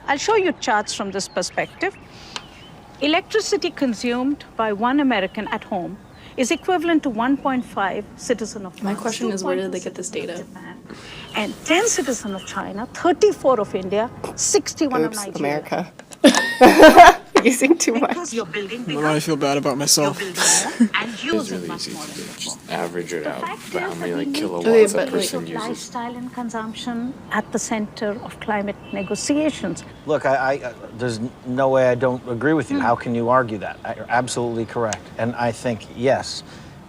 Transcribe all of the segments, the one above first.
I'll show you charts from this perspective. Electricity consumed by one American at home is equivalent to 1.5 citizen of France. My question is, where did they get this data? And 10 citizens of China, 34 of India, 61 of Nigeria. America. Using too much. Because you're building bigger, Well, I feel bad about myself. you're building more, and It's using really much easy more to than before. just average it out, fact but how is many that we like need kilowatts Okay, a but, person of uses. lifestyle and consumption at the center of climate negotiations. Look, there's no way I don't agree with you. How can you argue that? You're absolutely correct. And I think, yes,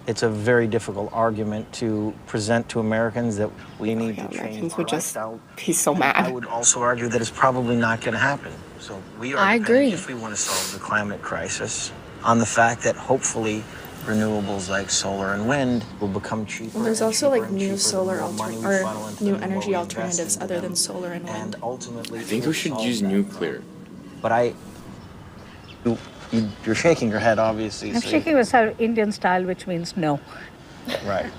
it's a very difficult argument to present to Americans that we need to change Americans our would just lifestyle. be so I mad. would also argue that it's probably not going to happen. So we are I dependent, agree. if we want to solve the climate crisis, on the fact that hopefully renewables like solar and wind will become cheaper. Well, there's and also cheaper like and new cheaper the solar more money we or funnel into new them, the more energy we invest alternatives into other than them. solar and wind. And ultimately, I think we'll we should solve use that. nuclear. But you're shaking your head, obviously. I'm so shaking with our Indian style, which means no. Right.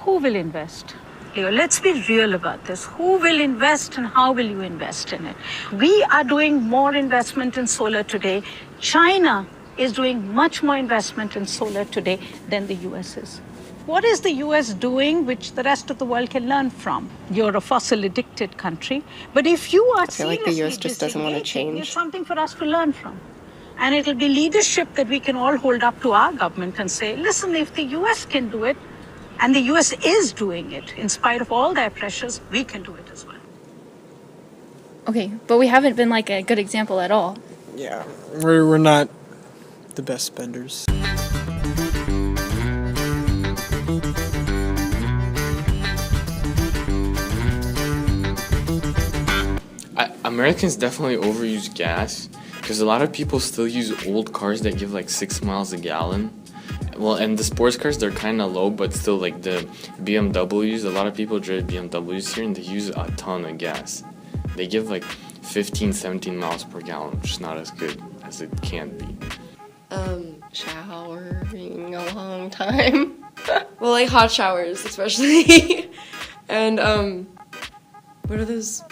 Who will invest? Leo, let's be real about this. Who will invest and how will you invest in it? We are doing more investment in solar today. China is doing much more investment in solar today than the US is. What is the US doing which the rest of the world can learn from? You're a fossil addicted country, but if you are feel like the US seriously just doesn't want to disengaging, change. there's something for us to learn from. And it'll be leadership that we can all hold up to our government and say, listen, if the US can do it, and the US is doing it, in spite of all their pressures, we can do it as well. Okay, but we haven't been like a good example at all. Yeah, we're not the best spenders. Americans definitely overuse gas because a lot of people still use old cars that give like 6 miles a gallon. Well, and the sports cars, they're kind of low, but still like the BMWs, a lot of people drive BMWs here and they use a ton of gas. They give like 15, 17 miles per gallon, which is not as good as it can be. Showering a long time. Well, like hot showers, especially. And, what are those?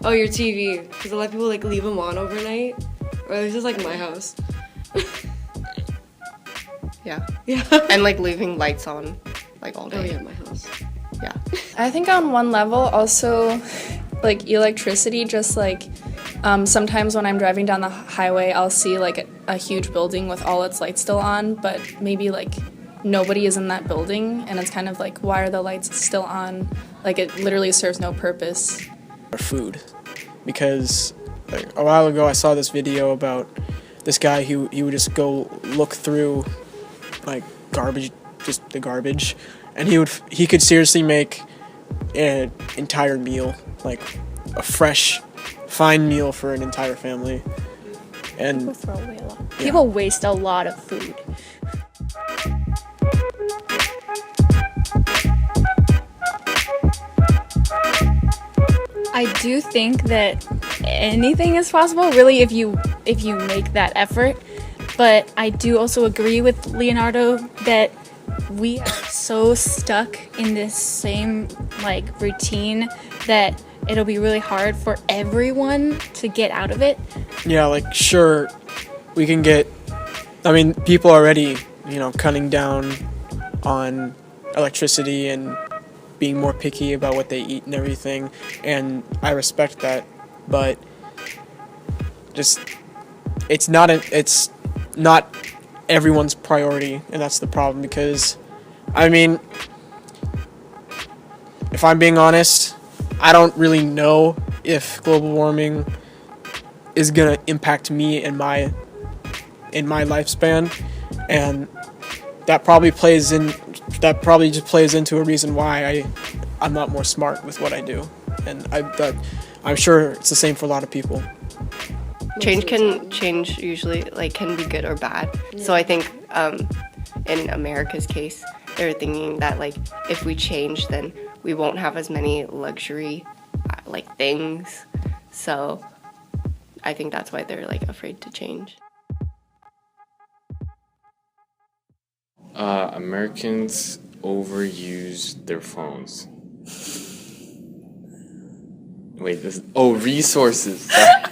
Oh, your TV. Because a lot of people, like, leave them on overnight. Or this is, like, my house. Yeah. Yeah. And, like, leaving lights on, like, all day. Oh, yeah, my house. Yeah. I think on one level also, like electricity, just like sometimes when I'm driving down the highway, I'll see like a huge building with all its lights still on, but maybe like nobody is in that building, and it's kind of like, why are the lights still on? Like it literally serves no purpose. Food, because like, a while ago I saw this video about this guy who he would just go look through like garbage, just the garbage, and he could seriously make an entire meal, like a fresh, fine meal for an entire family. And People throw away a lot. Yeah. People waste a lot of food. I do think that anything is possible, really, if you make that effort. But I do also agree with Leonardo that we are so stuck in this same like routine that it'll be really hard for everyone to get out of it. yeah, like sure, we can get, I mean, people already, cutting down on electricity and being more picky about what they eat and everything, and I respect that, but just it's not everyone's priority, and that's the problem. Because I mean, if I'm being honest, I don't really know if global warming is gonna impact me in my lifespan, and that probably just plays into a reason why I'm not more smart with what I do, and I'm sure it's the same for a lot of people. Change usually like can be good or bad. Yeah. So I think in America's case, they're thinking that like if we change, then we won't have as many luxury like things. So I think that's why they're like afraid to change. Americans overuse their phones. Wait, this. Oh, resources. Sorry.